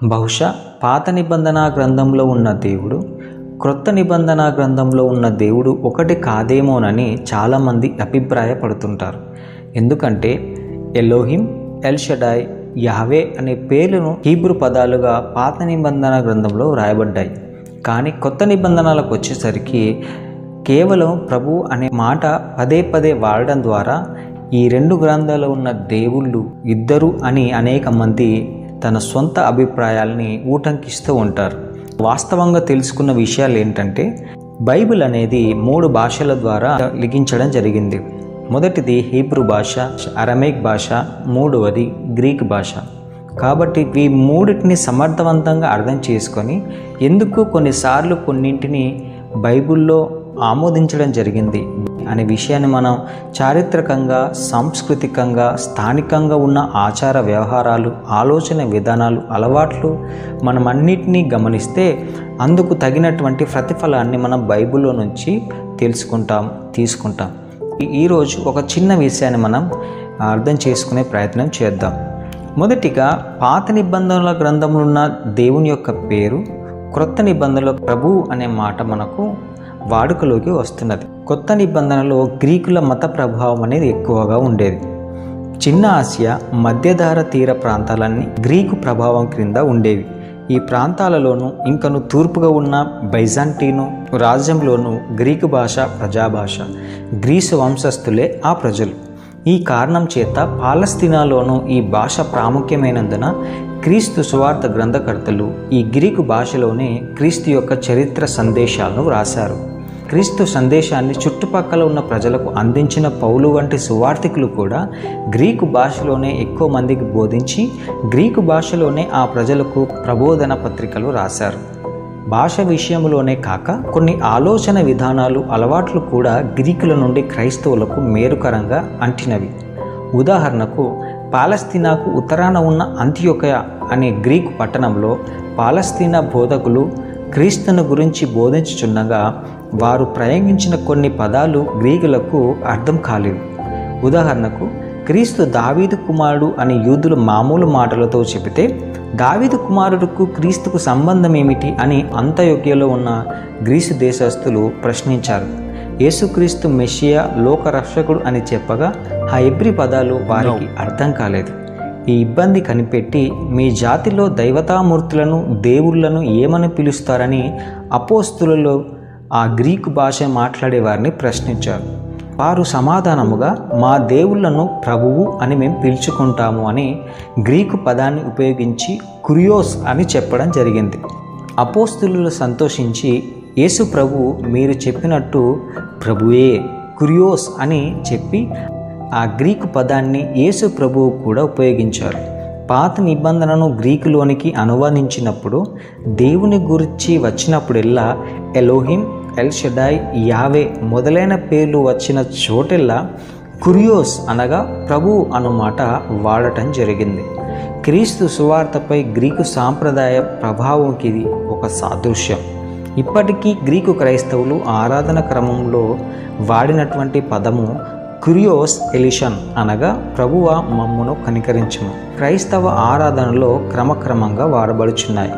బహుశా పాత నిబంధన గ్రంథంలో ఉన్న దేవుడు, క్రొత్త నిబంధన గ్రంథంలో ఉన్న దేవుడు ఒకటి కాదేమోనని చాలామంది అభిప్రాయపడుతుంటారు. ఎందుకంటే ఎలోహిం, ఎల్ షడాయ్, యాహవే అనే పేర్లను హీబ్రూ పదాలుగా పాత నిబంధన గ్రంథంలో వ్రాయబడ్డాయి. కానీ కొత్త నిబంధనలకు వచ్చేసరికి కేవలం ప్రభు అనే మాట పదే పదే వాడడం ద్వారా ఈ రెండు గ్రంథాల్లో ఉన్న దేవుళ్ళు ఇద్దరు అని అనేక మంది తన సొంత అభిప్రాయాల్ని ఊటంకిస్తూ ఉంటారు. వాస్తవంగా తెలుసుకున్న విషయాలు ఏంటంటే, బైబిల్ అనేది 3 భాషల ద్వారా లిఖించడం జరిగింది. మొదటిది హీబ్రూ భాష, అరమేక్ భాష, మూడవది గ్రీక్ భాష. కాబట్టి ఈ మూడింటిని సమర్థవంతంగా అర్థం చేసుకొని ఎందుకు కొన్నిసార్లు కొన్నింటిని బైబిల్లో ఆమోదించడం జరిగింది అనే విషయాన్ని మనం చారిత్రకంగా, సాంస్కృతికంగా, స్థానికంగా ఉన్న ఆచార వ్యవహారాలు, ఆలోచన విధానాలు, అలవాట్లు మనం అన్నిటినీ గమనిస్తే అందుకు తగినటువంటి ప్రతిఫలాన్ని మనం బైబిల్లో నుంచి తీసుకుంటాం. ఈరోజు ఒక చిన్న విషయాన్ని మనం అర్థం చేసుకునే ప్రయత్నం చేద్దాం. మొదటిగా పాత నిబంధనల గ్రంథంలో ఉన్న దేవుని యొక్క పేరు, క్రొత్త నిబంధనలో ప్రభు అనే మాట మనకు వాడుకలోకి వస్తున్నది. కొత్త నిబంధనలో గ్రీకుల మత ప్రభావం అనేది ఎక్కువగా ఉండేది. చిన్న ఆసియా, మధ్యధరా తీర ప్రాంతాలన్నీ గ్రీకు ప్రభావం క్రింద ఉండేవి. ఈ ప్రాంతాలలోనూ ఇంకను తూర్పుగా ఉన్న బైజాంటీను రాజ్యంలోనూ గ్రీకు భాష ప్రజాభాష. గ్రీసు వంశస్థులే ఆ ప్రజలు. ఈ కారణం చేత పాలస్తీనాలోనూ ఈ భాష ప్రాముఖ్యమైనందున క్రీస్తు సువార్త గ్రంథకర్తలు ఈ గ్రీకు భాషలోనే క్రీస్తు యొక్క చరిత్ర సందేశాలను వ్రాశారు. క్రీస్తు సందేశాన్ని చుట్టుపక్కల ఉన్న ప్రజలకు అందించిన పౌలు వంటి సువార్థికులు కూడా గ్రీకు భాషలోనే ఎక్కువ మందికి బోధించి గ్రీకు భాషలోనే ఆ ప్రజలకు ప్రబోధన పత్రికలు రాశారు. భాష విషయంలోనే కాక కొన్ని ఆలోచన విధానాలు, అలవాట్లు కూడా గ్రీకుల నుండి క్రైస్తవులకు మేలుకరంగా అంటినవి. ఉదాహరణకు, పాలస్తీనాకు ఉత్తరాన ఉన్న అంతియోకయ అనే గ్రీకు పట్టణంలో పాలస్తీనా బోధకులు క్రీస్తును గురించి బోధించుచుండగా వారు ప్రయోగించిన కొన్ని పదాలు గ్రీకులకు అర్థం కాలేవు. ఉదాహరణకు, క్రీస్తు దావీదు కుమారుడు అని యూదులు మామూలు మాటలతో చెబితే దావీదు కుమారుడుకు క్రీస్తుకు సంబంధం ఏమిటి అని అంత్యోక్యలో ఉన్న గ్రీసు దేశస్థులు ప్రశ్నించారు. యేసుక్రీస్తు మెస్సియా, లోక రక్షకుడు అని చెప్పగా ఆ హెబ్రీ పదాలు వారికి అర్థం కాలేదు. ఈ ఇబ్బంది కనిపెట్టి మీ జాతిలో దైవతామూర్తులను, దేవుళ్లను ఏమని పిలుస్తారని అపోస్తులలో ఆ గ్రీకు భాష మాట్లాడే వారిని ప్రశ్నించారు. వారు సమాధానముగా మా దేవుళ్లను ప్రభువు అని మేము పిలుచుకుంటాము అని గ్రీకు పదాన్ని ఉపయోగించి కురియోస్ అని చెప్పడం జరిగింది. అపోస్తులు సంతోషించి యేసు ప్రభు మీరు చెప్పినట్టు ప్రభువే కురియోస్ అని చెప్పి ఆ గ్రీకు పదాన్ని యేసు ప్రభువు కూడా ఉపయోగించారు. పాత నిబంధనను గ్రీకులోనికి అనువదించినప్పుడు దేవుని గురించి వచ్చినప్పుడెల్లా ఎలోహిం, ఎల్ షడాయ్, యావే మొదలైన పేర్లు వచ్చిన చోటెల్లా కురియోస్ అనగా ప్రభు అన్నమాట వాడటం జరిగింది. క్రీస్తు సువార్తపై గ్రీకు సాంప్రదాయ ప్రభావంకి ఇది ఒక సాదృశ్యం. ఇప్పటికీ గ్రీకు క్రైస్తవులు ఆరాధన క్రమంలో వాడినటువంటి పదము కురియోస్ ఎలిషన్ అనగా ప్రభువా మమ్మును కనికరించుము క్రైస్తవ ఆరాధనలో క్రమక్రమంగా వాడబడుచున్నాయి.